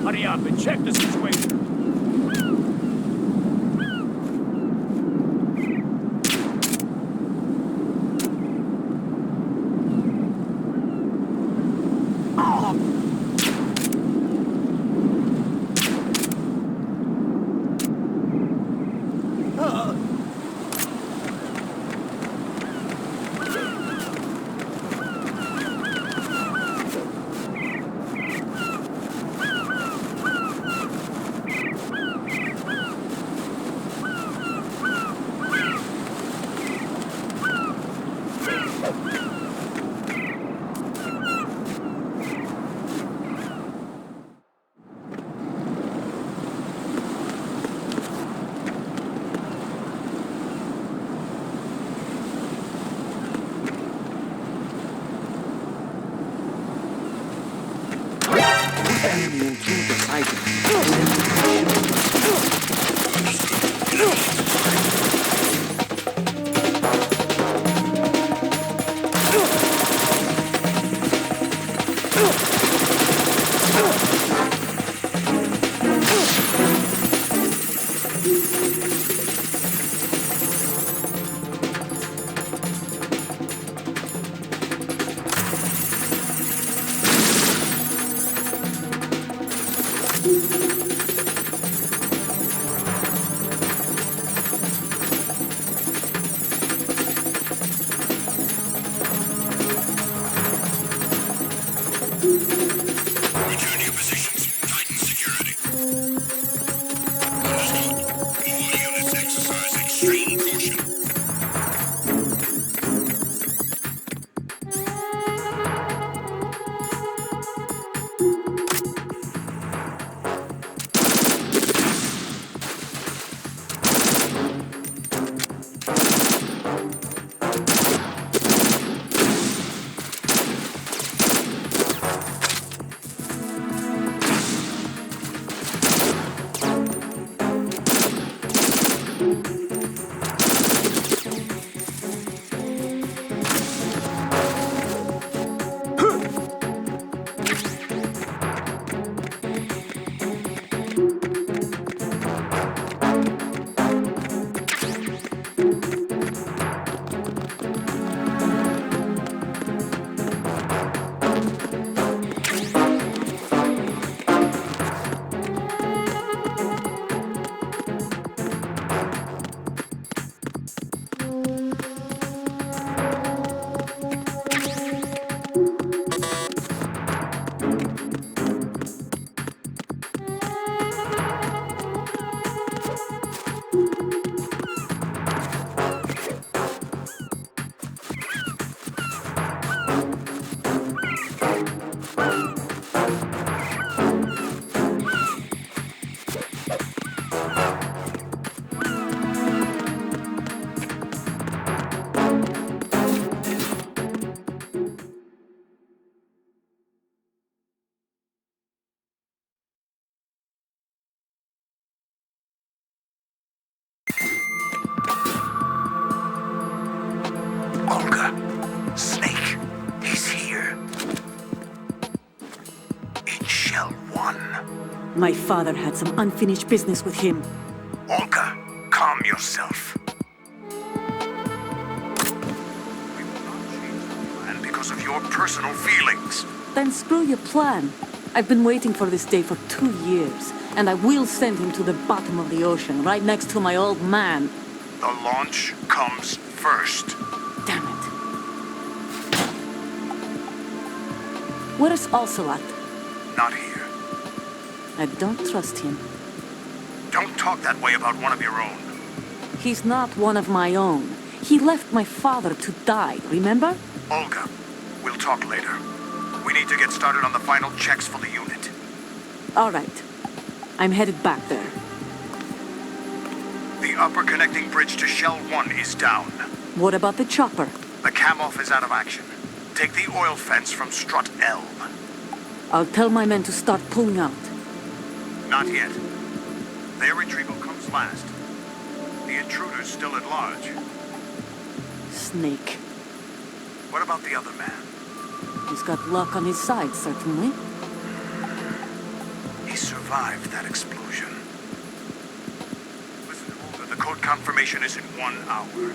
Hurry up and check the situation. Return to your positions. Titan security. Understood. All units exercise extreme caution. Olga, Snake, he's here. In Shell 1. My father had some unfinished business with him. Olga, calm yourself. We will not change the plan because of your personal feelings. Then screw your plan. I've been waiting for this day for 2 years, and I will send him to the bottom of the ocean, right next to my old man. The launch comes first. Damn it. Where is Ocelot? Not here. I don't trust him. Don't talk that way about one of your own. He's not one of my own. He left my father to die, remember? Olga, we'll talk later. We need to get started on the final checks for the unit. All right. I'm headed back there. The upper connecting bridge to Shell 1 is down. What about the chopper? The cam-off is out of action. Take the oil fence from strut L. I'll tell my men to start pulling out. Not yet. Their retrieval comes last. The intruder's still at large. Snake. What about the other man? He's got luck on his side, certainly. He survived. survived that explosion. Listen, Olga, the code confirmation is in 1 hour.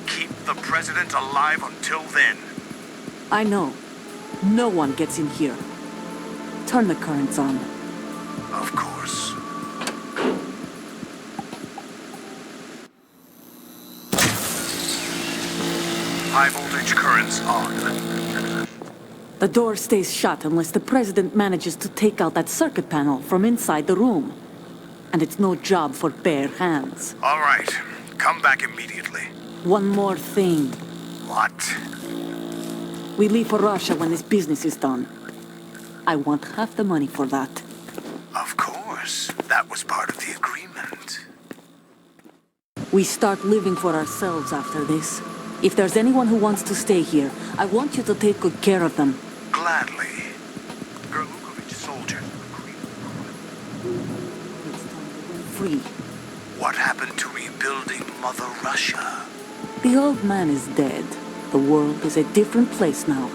Keep the president alive until then. I know. No one gets in here. Turn the currents on. Of course. High voltage currents on. The door stays shut unless the president manages to take out that circuit panel from inside the room. And it's no job for bare hands. All right. Come back immediately. One more thing. What? We leave for Russia when this business is done. I want half the money for that. Of course. That was part of the agreement. We start living for ourselves after this. If there's anyone who wants to stay here, I want you to take good care of them. Gladly. Gerlukovich soldiers. It's time to run free. What happened to rebuilding Mother Russia? The old man is dead. The world is a different place now.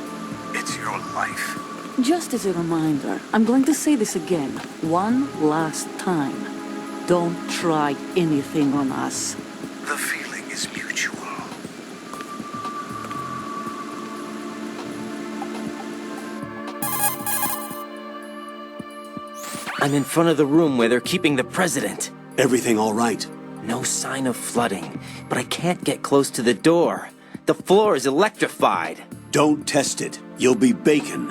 It's your life. Just as a reminder, I'm going to say this again, one last time. Don't try anything on us. The feeling is mutual. I'm in front of the room where they're keeping the president. Everything all right? No sign of flooding, but I can't get close to the door. The floor is electrified. Don't test it. You'll be bacon.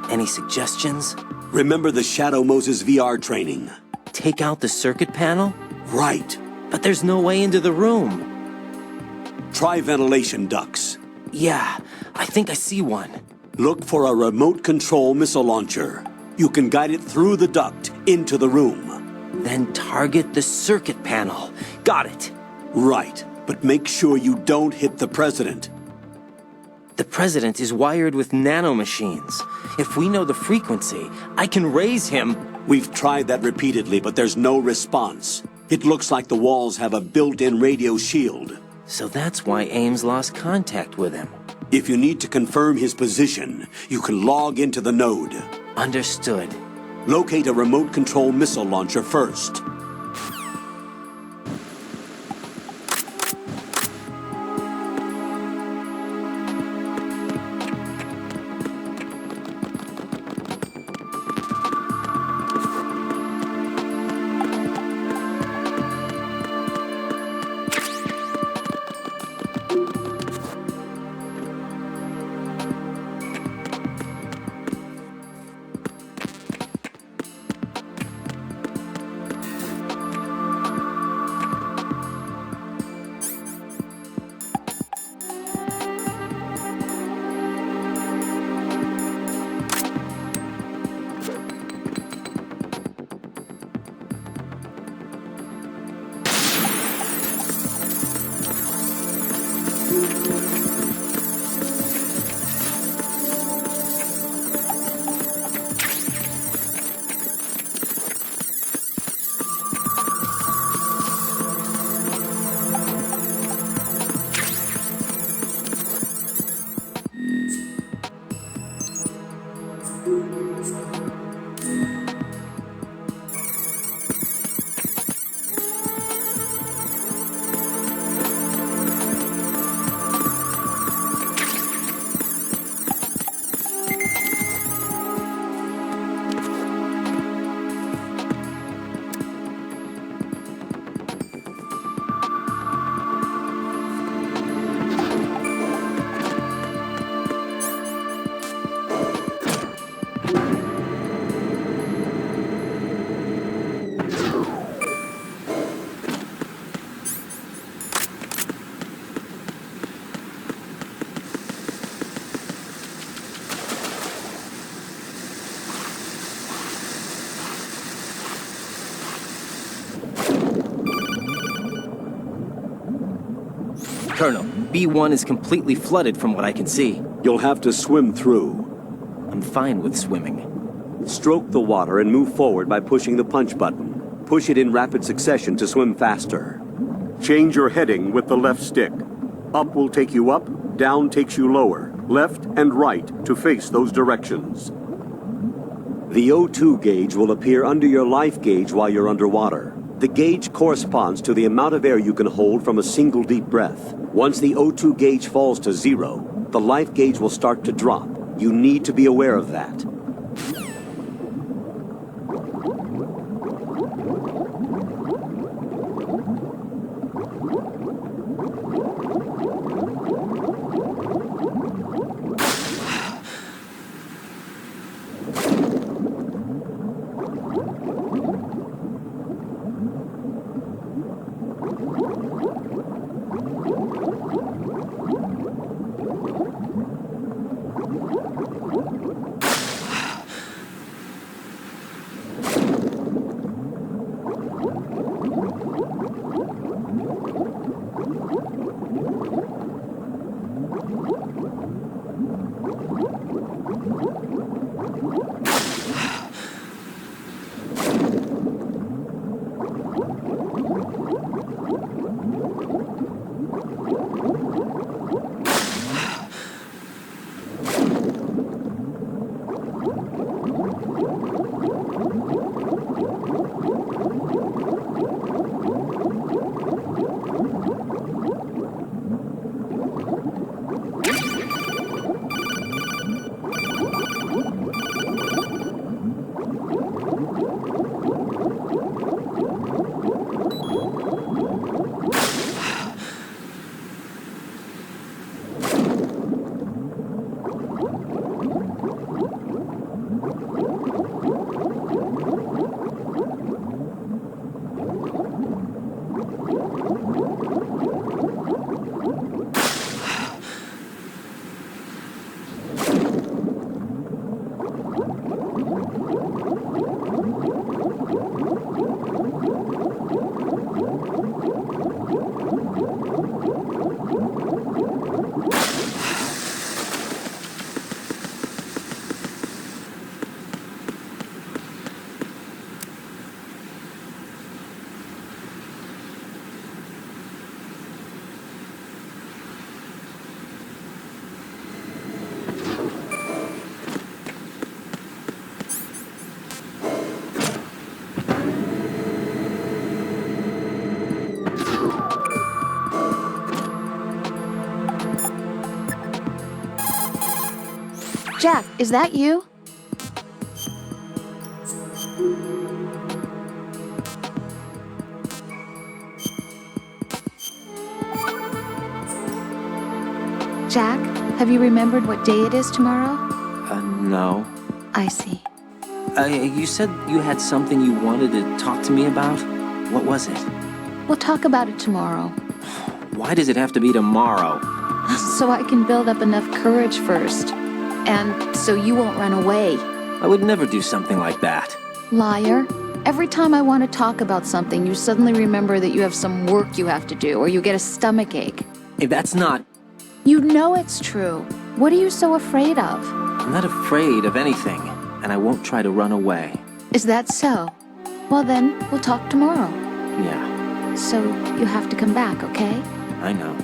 Any suggestions? Remember the Shadow Moses VR training? Take out the circuit panel? Right. But there's no way into the room. Try ventilation ducts. Yeah, I think I see one. Look for a remote control missile launcher. You can guide it through the duct into the room. Then target the circuit panel. Got it. Right. But make sure you don't hit the president. The president is wired with nanomachines. If we know the frequency, I can raise him. We've tried that repeatedly, but there's no response. It looks like the walls have a built-in radio shield. So that's why Ames lost contact with him. If you need to confirm his position, you can log into the node. Understood. Locate a remote control missile launcher first. Colonel, B1 is completely flooded from what I can see. You'll have to swim through. I'm fine with swimming. Stroke the water and move forward by pushing the punch button. Push it in rapid succession to swim faster. Change your heading with the left stick. Up will take you up, down takes you lower. Left and right to face those directions. The O2 gauge will appear under your life gauge while you're underwater. The gauge corresponds to the amount of air you can hold from a single deep breath. Once the O2 gauge falls to 0, the life gauge will start to drop. You need to be aware of that. Jack, is that you? Jack, have you remembered what day it is tomorrow? No. I see. You said you had something you wanted to talk to me about? What was it? We'll talk about it tomorrow. Why does it have to be tomorrow? So I can build up enough courage first. And so you won't run away. I would never do something like that. Liar. Every time I want to talk about something, you suddenly remember that you have some work you have to do, or you get a stomach ache. Hey, that's not... You know it's true. What are you so afraid of? I'm not afraid of anything, and I won't try to run away. Is that so? Well then, we'll talk tomorrow. Yeah, So you have to come back, okay? I know.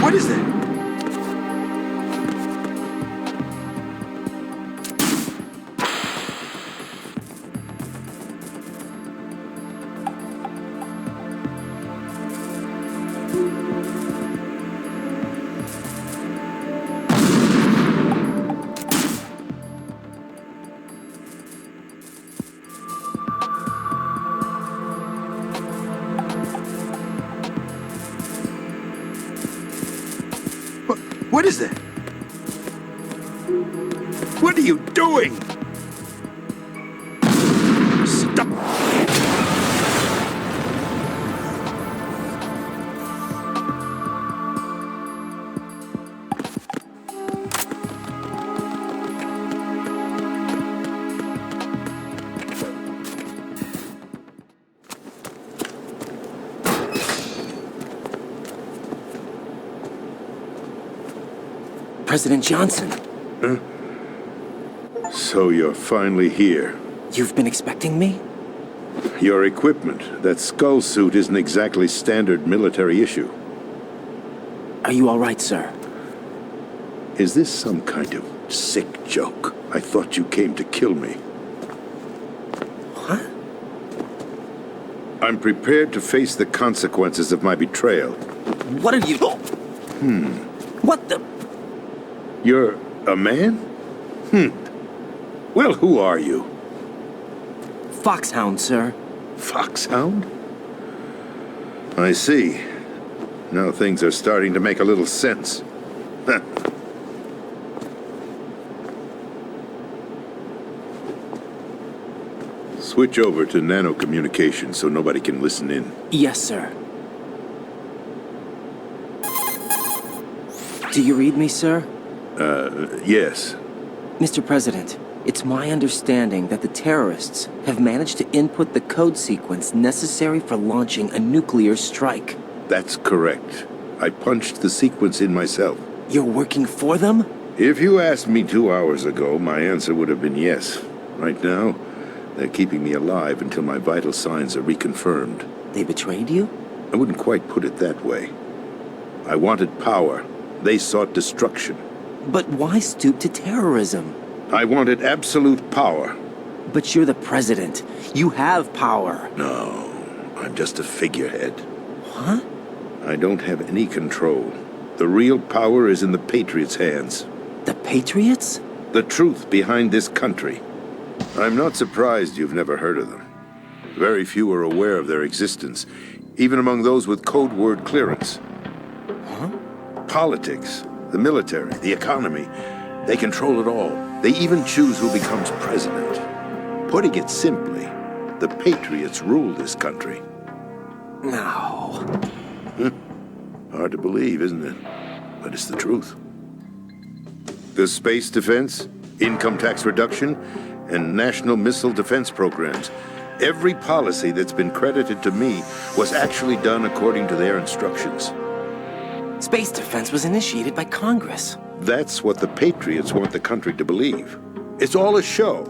What is it? What is that? What are you doing? Stop! President Johnson, So you're finally here. you've been expecting me? Your equipment, that skull suit isn't exactly standard military issue. Are you all right, sir? Is this some kind of sick joke? I thought you came to kill me. What? I'm prepared to face the consequences of my betrayal. What are you... What the... You're a man? Well, who are you? Foxhound, sir. Foxhound? I see. Now things are starting to make a little sense. Switch over to nanocommunication so nobody can listen in. Yes, sir. Do you read me, sir? Yes. Mr. President, it's my understanding that the terrorists have managed to input the code sequence necessary for launching a nuclear strike. That's correct. I punched the sequence in myself. You're working for them? If you asked me 2 hours ago, my answer would have been yes. Right now, they're keeping me alive until my vital signs are reconfirmed. They betrayed you? I wouldn't quite put it that way. I wanted power. They sought destruction. But why stoop to terrorism? I wanted absolute power. But you're the president. You have power. No, I'm just a figurehead. Huh? I don't have any control. The real power is in the Patriots' hands. The Patriots? The truth behind this country. I'm not surprised you've never heard of them. Very few are aware of their existence, even among those with code word clearance. Huh? Politics, the military, the economy, they control it all. They even choose who becomes president. Putting it simply, the Patriots rule this country. No. Hard to believe, isn't it? But it's the truth. The space defense, income tax reduction, and national missile defense programs. Every policy that's been credited to me was actually done according to their instructions. Space defense was initiated by Congress. That's what the Patriots want the country to believe. It's all a show.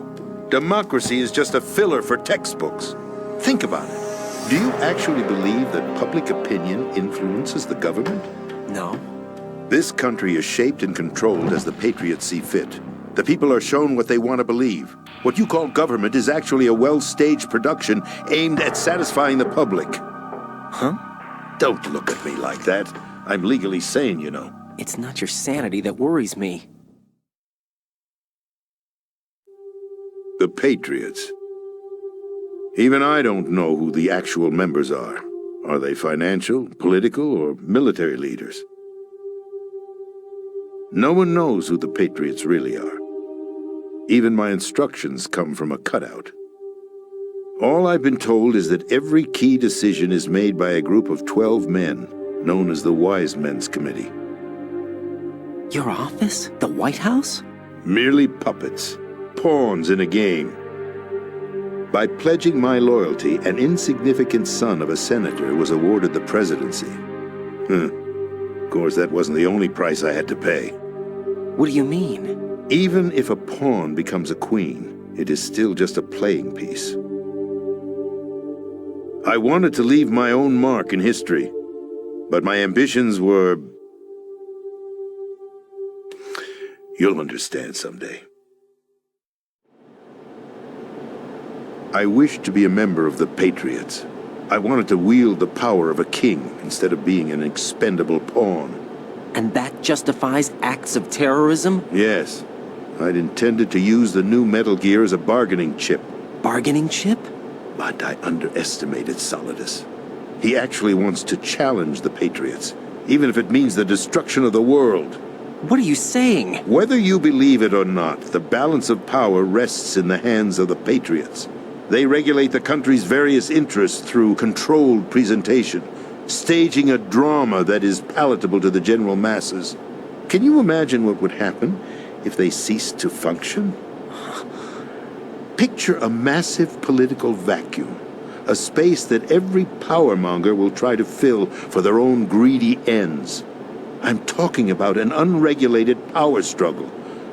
Democracy is just a filler for textbooks. Think about it. Do you actually believe that public opinion influences the government? No. This country is shaped and controlled as the Patriots see fit. The people are shown what they want to believe. What you call government is actually a well-staged production aimed at satisfying the public. Huh? Don't look at me like that. I'm legally sane, you know. It's not your sanity that worries me. The Patriots. Even I don't know who the actual members are. Are they financial, political, or military leaders? No one knows who the Patriots really are. Even my instructions come from a cutout. All I've been told is that every key decision is made by a group of 12 men, known as the Wise Men's Committee. Your office? The White House? Merely puppets, pawns in a game. By pledging my loyalty, an insignificant son of a senator was awarded the presidency. Of course, that wasn't the only price I had to pay. What do you mean? Even if a pawn becomes a queen, it is still just a playing piece. I wanted to leave my own mark in history, but my ambitions were... You'll understand someday. I wished to be a member of the Patriots. I wanted to wield the power of a king instead of being an expendable pawn. And that justifies acts of terrorism? Yes. I'd intended to use the new Metal Gear as a bargaining chip. Bargaining chip? But I underestimated Solidus. He actually wants to challenge the Patriots, even if it means the destruction of the world. What are you saying? Whether you believe it or not, the balance of power rests in the hands of the Patriots. They regulate the country's various interests through controlled presentation, staging a drama that is palatable to the general masses. Can you imagine what would happen if they ceased to function? Picture a massive political vacuum, a space that every powermonger will try to fill for their own greedy ends. I'm talking about an unregulated power struggle,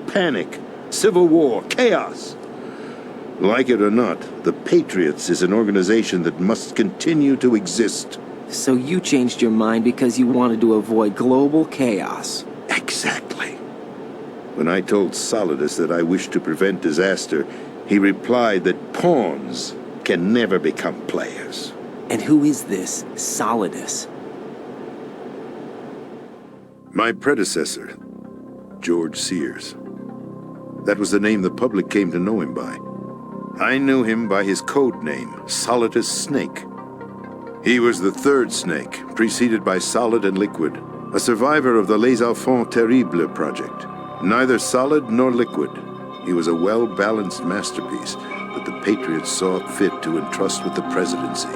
panic, civil war, chaos. Like it or not, the Patriots is an organization that must continue to exist. So you changed your mind because you wanted to avoid global chaos. Exactly. When I told Solidus that I wished to prevent disaster, he replied that pawns can never become players. And who is this Solidus? My predecessor, George Sears. That was the name the public came to know him by. I knew him by his code name, Solidus Snake. He was the third snake, preceded by Solid and Liquid, a survivor of the Les Enfants Terribles project. Neither solid nor liquid, he was a well-balanced masterpiece that the Patriots saw fit to entrust with the presidency.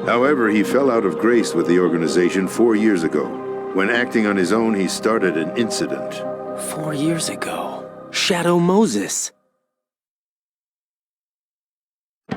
However, he fell out of grace with the organization 4 years ago. When acting on his own, he started an incident. 4 years ago. Shadow Moses.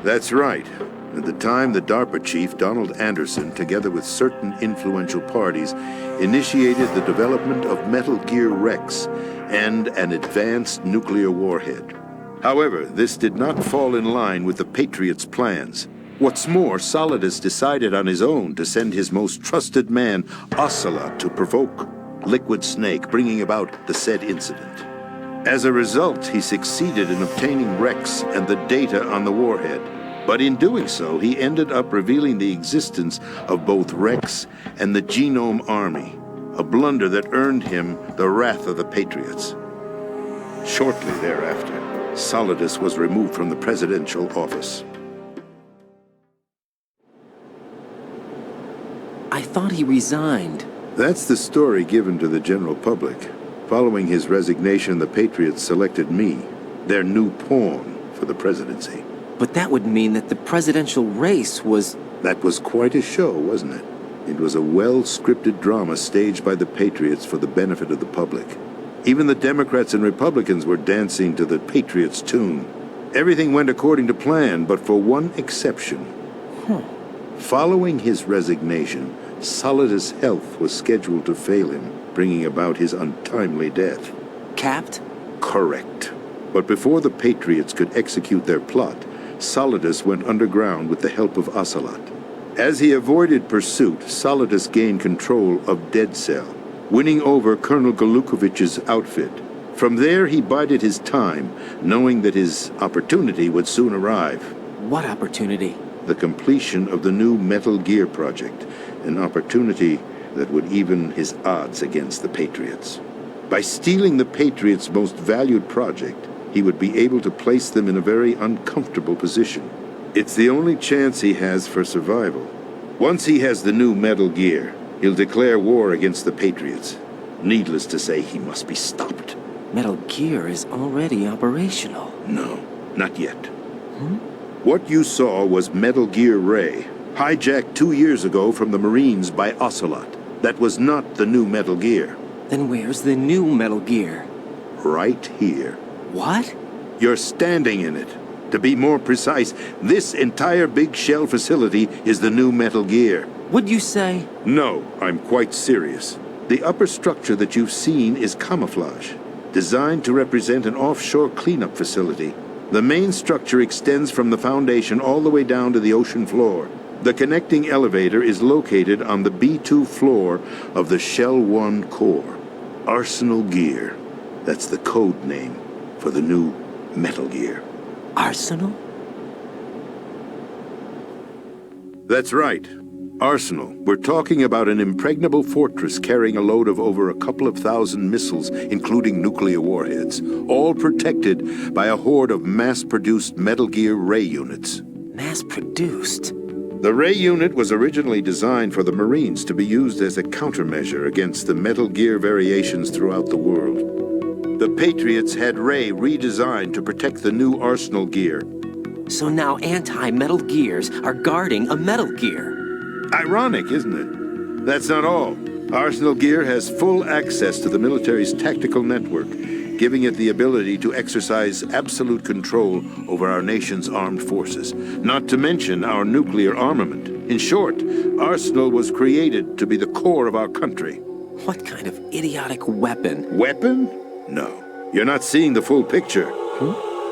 That's right. At the time, the DARPA chief, Donald Anderson, together with certain influential parties, initiated the development of Metal Gear Rex and an advanced nuclear warhead. However, this did not fall in line with the Patriots' plans. What's more, Solidus decided on his own to send his most trusted man, Ocelot, to provoke Liquid Snake, bringing about the said incident. As a result, he succeeded in obtaining Rex and the data on the warhead. But in doing so, he ended up revealing the existence of both Rex and the Genome Army, a blunder that earned him the wrath of the Patriots. Shortly thereafter, Solidus was removed from the presidential office. I thought he resigned. That's the story given to the general public. Following his resignation, the Patriots selected me, their new pawn, for the presidency. But that would mean that the presidential race was... That was quite a show, wasn't it? It was a well-scripted drama staged by the Patriots for the benefit of the public. Even the Democrats and Republicans were dancing to the Patriots' tune. Everything went according to plan, but for one exception. Following his resignation, Solidus' health was scheduled to fail him, bringing about his untimely death. Capped? Correct. But before the Patriots could execute their plot, Solidus went underground with the help of Ocelot. As he avoided pursuit, Solidus gained control of Dead Cell, winning over Colonel Golukovich's outfit. From there, he bided his time, knowing that his opportunity would soon arrive. What opportunity? The completion of the new Metal Gear project, an opportunity that would even his odds against the Patriots. By stealing the Patriots' most valued project, he would be able to place them in a very uncomfortable position. It's the only chance he has for survival. Once he has the new Metal Gear, he'll declare war against the Patriots. Needless to say, he must be stopped. Metal Gear is already operational. No, not yet. What you saw was Metal Gear Ray, hijacked 2 years ago from the Marines by Ocelot. That was not the new Metal Gear. Then where's the new Metal Gear? Right here. What? You're standing in it. To be more precise, this entire big shell facility is the new Metal Gear. What'd you say? No, I'm quite serious. The upper structure that you've seen is camouflage, designed to represent an offshore cleanup facility. The main structure extends from the foundation all the way down to the ocean floor. The connecting elevator is located on the B2 floor of the Shell 1 core. Arsenal Gear. That's the code name for the new Metal Gear. Arsenal? That's right. Arsenal. We're talking about an impregnable fortress carrying a load of over a couple of thousand missiles, including nuclear warheads, all protected by a horde of mass-produced Metal Gear Ray units. Mass-produced? The Ray unit was originally designed for the Marines to be used as a countermeasure against the Metal Gear variations throughout the world. The Patriots had Ray redesigned to protect the new Arsenal gear. So now anti-Metal Gears are guarding a Metal Gear. Ironic, isn't it? That's not all. Arsenal Gear has full access to the military's tactical network, giving it the ability to exercise absolute control over our nation's armed forces, not to mention our nuclear armament. In short, Arsenal was created to be the core of our country. What kind of idiotic weapon? Weapon? No. You're not seeing the full picture.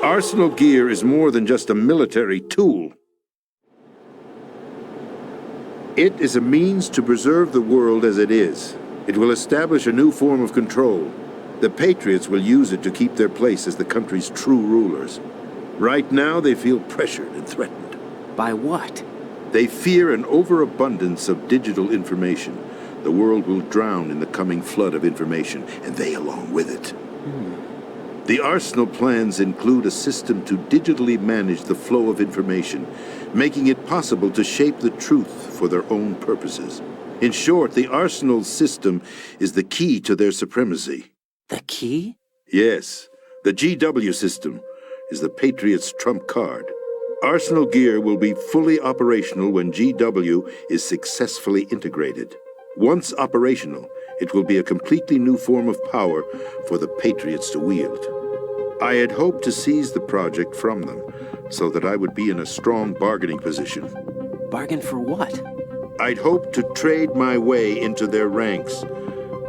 Arsenal Gear is more than just a military tool. It is a means to preserve the world as it is. It will establish a new form of control. The Patriots will use it to keep their place as the country's true rulers. Right now, they feel pressured and threatened. By what? They fear an overabundance of digital information. The world will drown in the coming flood of information, and they along with it. The Arsenal plans include a system to digitally manage the flow of information, making it possible to shape the truth for their own purposes. In short, the Arsenal system is the key to their supremacy. The key? Yes, the GW system is the Patriots' trump card. Arsenal Gear will be fully operational when GW is successfully integrated. Once operational, it will be a completely new form of power for the Patriots to wield. I had hoped to seize the project from them, so that I would be in a strong bargaining position. Bargain for what? I'd hoped to trade my way into their ranks.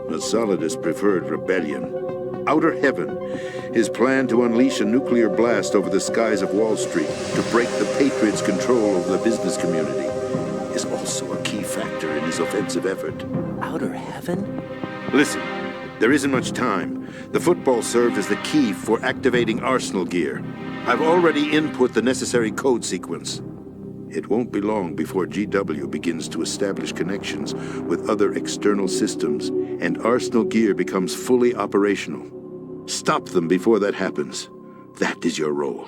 But Solidus preferred rebellion. Outer Heaven, his plan to unleash a nuclear blast over the skies of Wall Street to break the Patriots' control over the business community, is also a key factor in his offensive effort. Outer Heaven? Listen, there isn't much time. The football served as the key for activating Arsenal Gear. I've already input the necessary code sequence. It won't be long before GW begins to establish connections with other external systems, and Arsenal Gear becomes fully operational. Stop them before that happens. That is your role.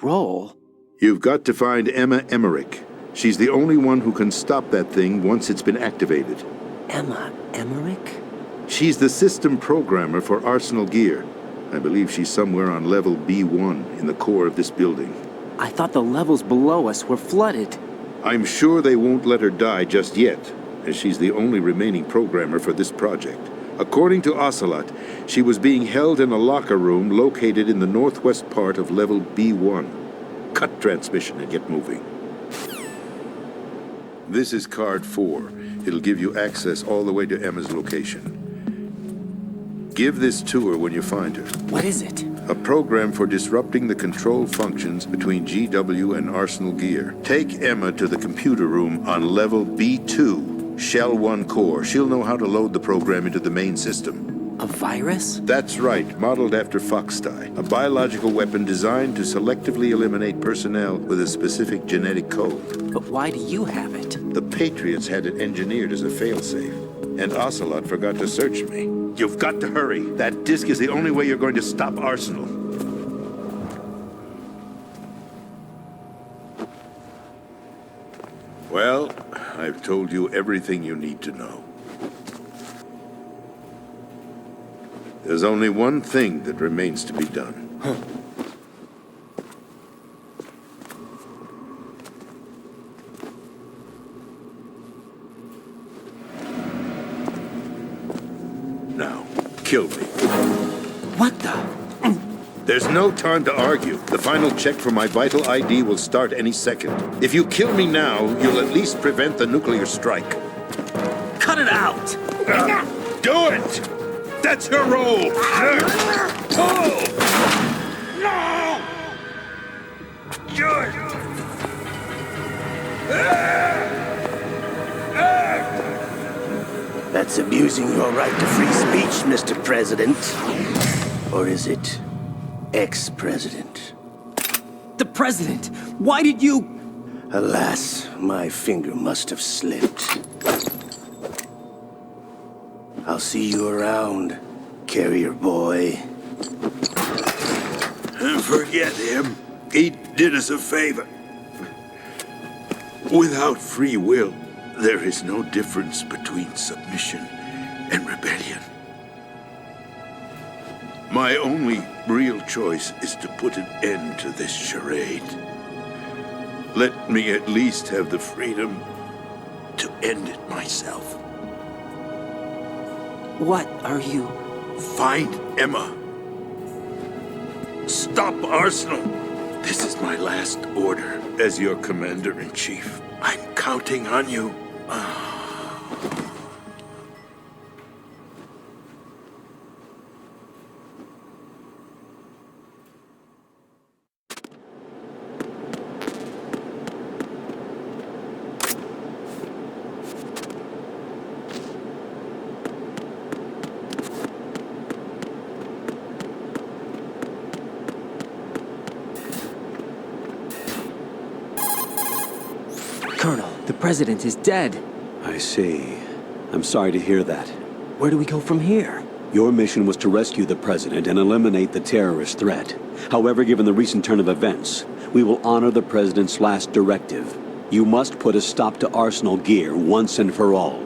Role? You've got to find Emma Emmerich. She's the only one who can stop that thing once it's been activated. Emma Emmerich? She's the system programmer for Arsenal Gear. I believe she's somewhere on level B1 in the core of this building. I thought the levels below us were flooded. I'm sure they won't let her die just yet, as she's the only remaining programmer for this project. According to Ocelot, she was being held in a locker room located in the northwest part of level B1. Cut transmission and get moving. This is card 4. It'll give you access all the way to Emma's location. Give this to her when you find her. What is it? A program for disrupting the control functions between GW and Arsenal Gear. Take Emma to the computer room on level B2, Shell 1 core. She'll know how to load the program into the main system. A virus? That's right, modeled after Foxdie, a biological weapon designed to selectively eliminate personnel with a specific genetic code. But why do you have it? The Patriots had it engineered as a failsafe, and Ocelot forgot to search me. You've got to hurry. That disk is the only way you're going to stop Arsenal. Well, I've told you everything you need to know. There's only one thing that remains to be done. Now, kill me. What the? There's no time to argue. The final check for my vital ID will start any second. If you kill me now, you'll at least prevent the nuclear strike. Cut it out! Do it! That's your role! Pull! No! Good! That's abusing your right to free speech, Mr. President. Or is it ex-president? The president! Why did you... Alas, my finger must have slipped. I'll see you around, carrier boy. Forget him. He did us a favor. Without free will, there is no difference between submission and rebellion. My only real choice is to put an end to this charade. Let me at least have the freedom to end it myself. What are you... Find Emma. Stop Arsenal. This is my last order as your commander-in-chief. I'm counting on you. Colonel, the President is dead. I see. I'm sorry to hear that. Where do we go from here? Your mission was to rescue the President and eliminate the terrorist threat. However, given the recent turn of events, we will honor the President's last directive. You must put a stop to Arsenal Gear once and for all.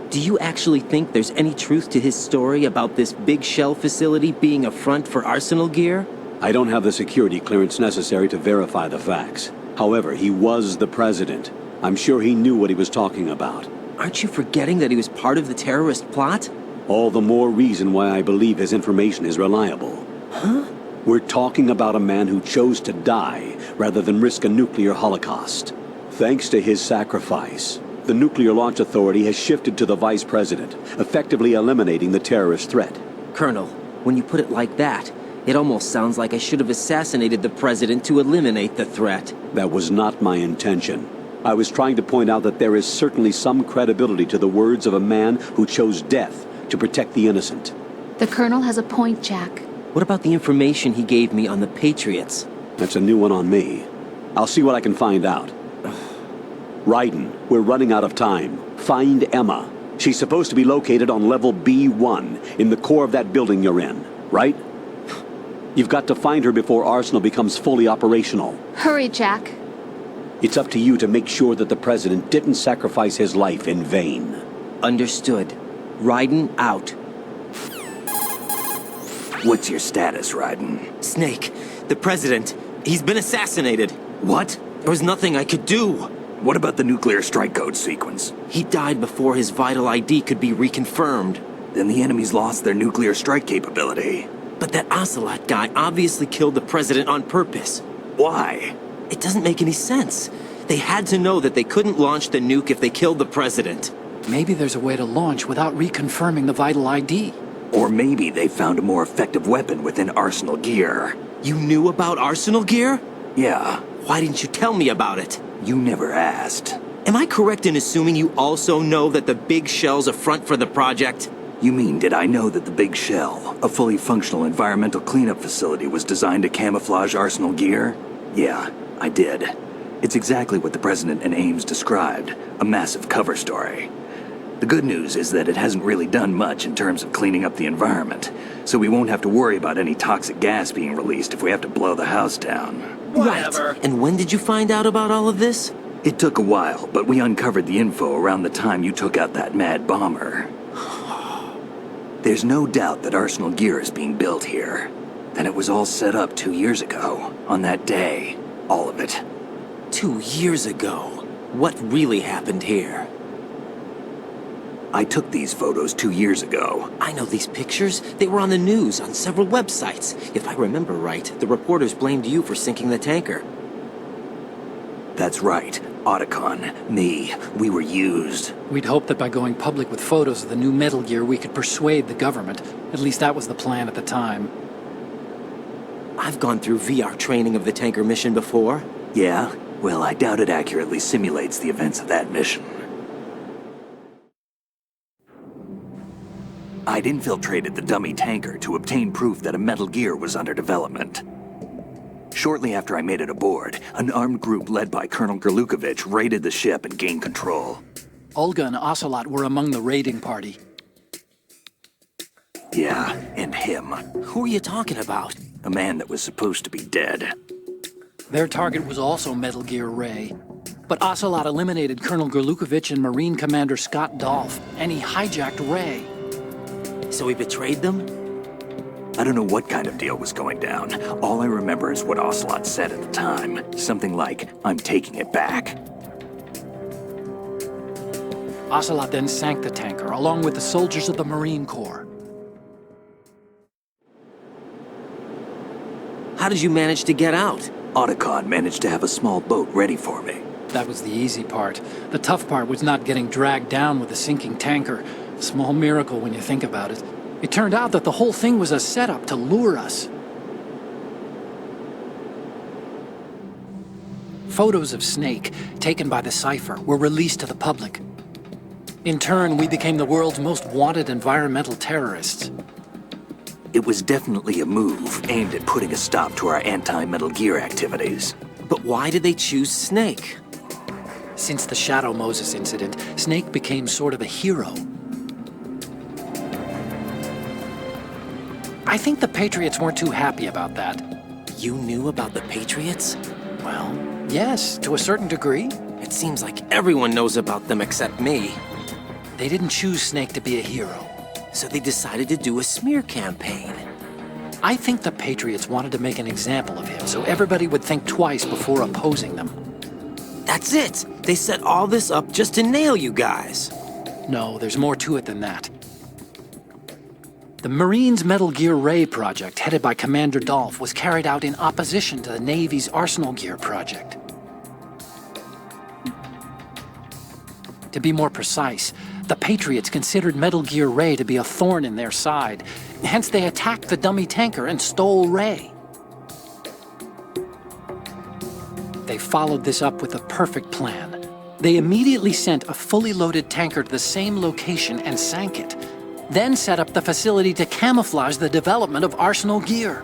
Do you actually think there's any truth to his story about this big shell facility being a front for Arsenal Gear? I don't have the security clearance necessary to verify the facts. However, he was the President. I'm sure he knew what he was talking about. Aren't you forgetting that he was part of the terrorist plot? All the more reason why I believe his information is reliable. Huh? We're talking about a man who chose to die rather than risk a nuclear holocaust. Thanks to his sacrifice, the Nuclear Launch Authority has shifted to the Vice President, effectively eliminating the terrorist threat. Colonel, when you put it like that, it almost sounds like I should have assassinated the President to eliminate the threat. That was not my intention. I was trying to point out that there is certainly some credibility to the words of a man who chose death to protect the innocent. The Colonel has a point, Jack. What about the information he gave me on the Patriots? That's a new one on me. I'll see what I can find out. Raiden, we're running out of time. Find Emma. She's supposed to be located on level B1 in the core of that building you're in, right? You've got to find her before Arsenal becomes fully operational. Hurry, Jack. It's up to you to make sure that the President didn't sacrifice his life in vain. Understood. Raiden out. What's your status, Raiden? Snake, the President, he's been assassinated. What? There was nothing I could do. What about the nuclear strike code sequence? He died before his vital ID could be reconfirmed. Then the enemy's lost their nuclear strike capability. But that Ocelot guy obviously killed the President on purpose. Why? It doesn't make any sense. They had to know that they couldn't launch the nuke if they killed the President. Maybe there's a way to launch without reconfirming the vital ID. Or maybe they found a more effective weapon within Arsenal Gear. You knew about Arsenal Gear? Yeah. Why didn't you tell me about it? You never asked. Am I correct in assuming you also know that the Big Shell's a front for the project? You mean, did I know that the Big Shell, a fully functional environmental cleanup facility, was designed to camouflage Arsenal Gear? Yeah, I did. It's exactly what the President and Ames described, a massive cover story. The good news is that it hasn't really done much in terms of cleaning up the environment, so we won't have to worry about any toxic gas being released if we have to blow the house down. Whatever. Right. And when did you find out about all of this? It took a while, but we uncovered the info around the time you took out that mad bomber. There's no doubt that Arsenal Gear is being built here. And it was all set up 2 years ago, on that day. All of it. 2 years ago? What really happened here? I took these photos 2 years ago. I know these pictures. They were on the news, on several websites. If I remember right, the reporters blamed you for sinking the tanker. That's right. Otacon, me, we were used. We'd hoped that by going public with photos of the new Metal Gear, we could persuade the government. At least that was the plan at the time. I've gone through VR training of the tanker mission before. Yeah? Well, I doubt it accurately simulates the events of that mission. I'd infiltrated the dummy tanker to obtain proof that a Metal Gear was under development. Shortly after I made it aboard, an armed group led by Colonel Gerlukovich raided the ship and gained control. Olga and Ocelot were among the raiding party. Yeah, and him. Who are you talking about? A man that was supposed to be dead. Their target was also Metal Gear Ray. But Ocelot eliminated Colonel Gerlukovich and Marine Commander Scott Dolph, and he hijacked Ray. So he betrayed them? I don't know what kind of deal was going down. All I remember is what Ocelot said at the time. Something like, "I'm taking it back." Ocelot then sank the tanker, along with the soldiers of the Marine Corps. How did you manage to get out? Otacon managed to have a small boat ready for me. That was the easy part. The tough part was not getting dragged down with the sinking tanker. A small miracle when you think about it. It turned out that the whole thing was a setup to lure us. Photos of Snake, taken by the Cypher, were released to the public. In turn, we became the world's most wanted environmental terrorists. It was definitely a move aimed at putting a stop to our anti-Metal Gear activities. But why did they choose Snake? Since the Shadow Moses incident, Snake became sort of a hero. I think the Patriots weren't too happy about that. You knew about the Patriots? Well, yes, to a certain degree. It seems like everyone knows about them except me. They didn't choose Snake to be a hero. So they decided to do a smear campaign. I think the Patriots wanted to make an example of him so everybody would think twice before opposing them. That's it! They set all this up just to nail you guys. No, there's more to it than that. The Marines' Metal Gear Ray project, headed by Commander Dolph, was carried out in opposition to the Navy's Arsenal Gear project. To be more precise, the Patriots considered Metal Gear Ray to be a thorn in their side. Hence, they attacked the dummy tanker and stole Ray. They followed this up with a perfect plan. They immediately sent a fully loaded tanker to the same location and sank it. Then set up the facility to camouflage the development of Arsenal Gear.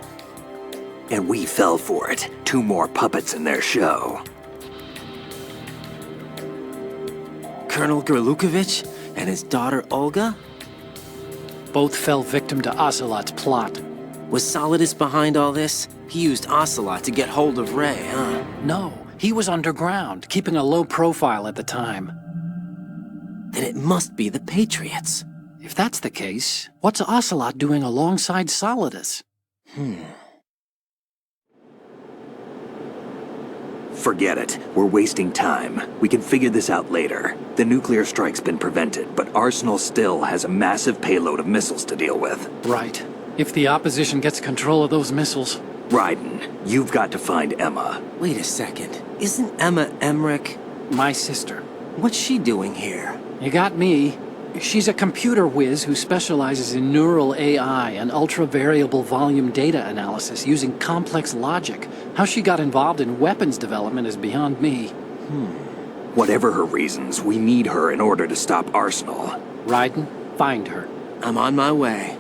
And we fell for it. 2 more puppets in their show. Colonel Gerlukovich and his daughter Olga? Both fell victim to Ocelot's plot. Was Solidus behind all this? He used Ocelot to get hold of Ray, huh? No, he was underground, keeping a low profile at the time. Then it must be the Patriots. If that's the case, what's Ocelot doing alongside Solidus? Forget it. We're wasting time. We can figure this out later. The nuclear strike's been prevented, but Arsenal still has a massive payload of missiles to deal with. Right. If the opposition gets control of those missiles... Raiden, you've got to find Emma. Wait a second. Isn't Emma Emmerich? My sister. What's she doing here? You got me. She's a computer whiz who specializes in neural AI and ultra-variable volume data analysis using complex logic. How she got involved in weapons development is beyond me. Whatever her reasons, we need her in order to stop Arsenal. Raiden, find her. I'm on my way.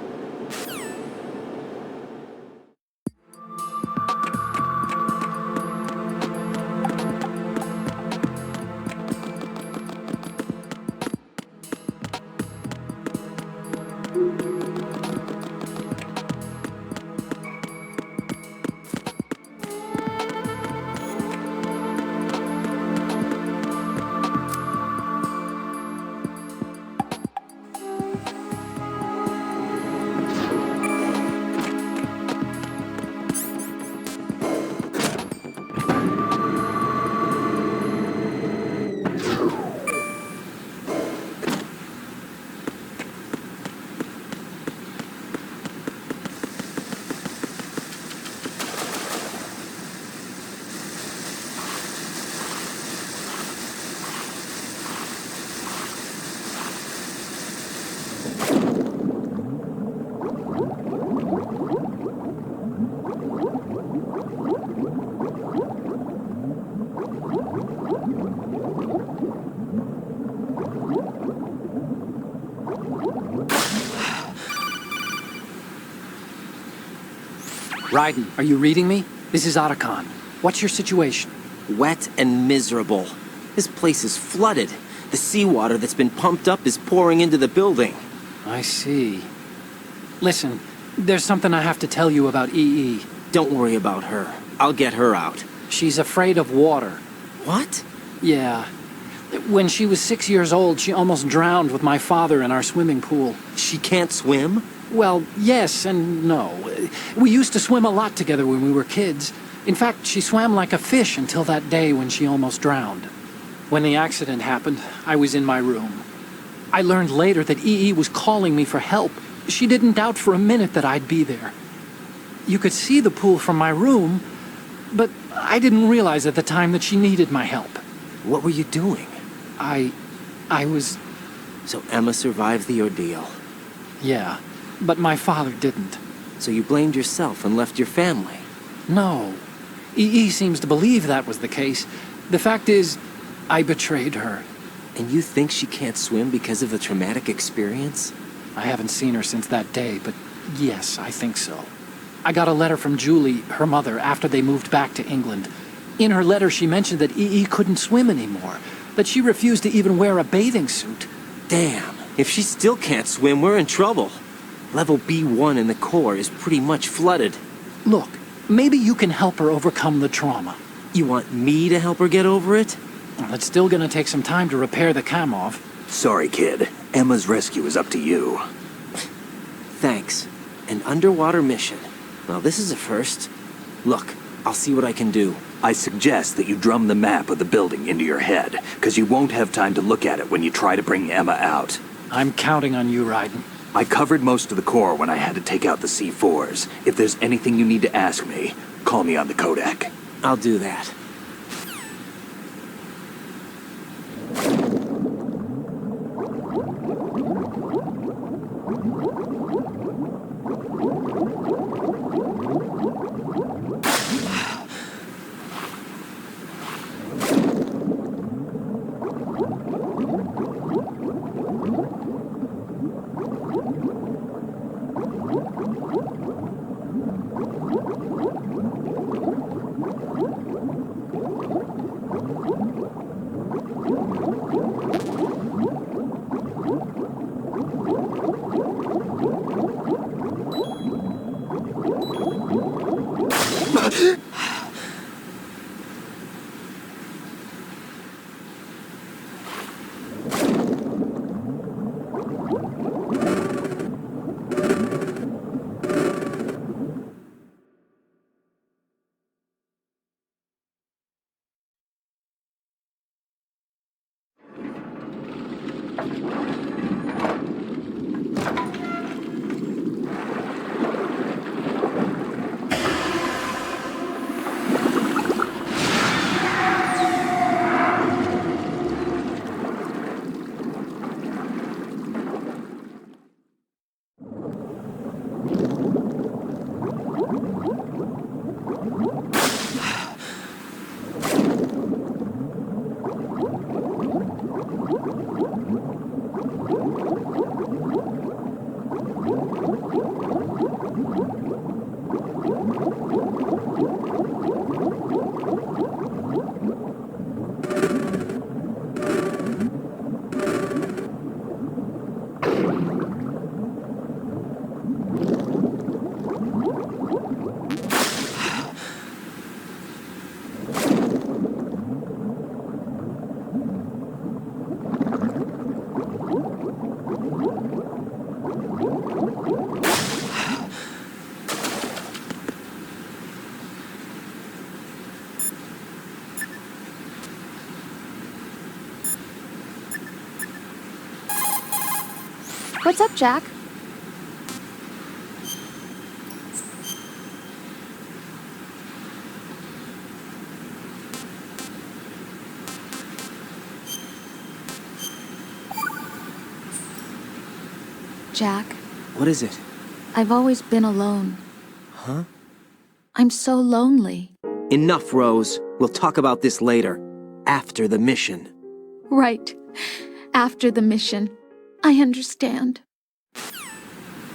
Raiden, are you reading me? This is Otacon. What's your situation? Wet and miserable. This place is flooded. The seawater that's been pumped up is pouring into the building. I see. Listen, there's something I have to tell you about EE. Don't worry about her. I'll get her out. She's afraid of water. What? Yeah. When she was 6 years old, she almost drowned with my father in our swimming pool. She can't swim? Well, yes and no. We used to swim a lot together when we were kids. In fact, she swam like a fish until that day when she almost drowned. When the accident happened, I was in my room. I learned later that EE was calling me for help. She didn't doubt for a minute that I'd be there. You could see the pool from my room, but I didn't realize at the time that she needed my help. What were you doing? I was... So Emma survived the ordeal. Yeah, but my father didn't. So you blamed yourself and left your family? No. EE seems to believe that was the case. The fact is, I betrayed her. And you think she can't swim because of the traumatic experience? I haven't seen her since that day, but yes, I think so. I got a letter from Julie, her mother, after they moved back to England. In her letter, she mentioned that EE couldn't swim anymore, that she refused to even wear a bathing suit. Damn, if she still can't swim, we're in trouble. Level B1 in the core is pretty much flooded. Look, maybe you can help her overcome the trauma. You want me to help her get over it? Well, it's still gonna take some time to repair the Kamov. Sorry, kid. Emma's rescue is up to you. Thanks. An underwater mission. Well, this is a first. Look, I'll see what I can do. I suggest that you drum the map of the building into your head, because you won't have time to look at it when you try to bring Emma out. I'm counting on you, Raiden. I covered most of the core when I had to take out the C4s. If there's anything you need to ask me, call me on the Kodak. I'll do that. What's up, Jack? Jack. What is it? I've always been alone. Huh? I'm so lonely. Enough, Rose. We'll talk about this later. After the mission. Right. After the mission. I understand.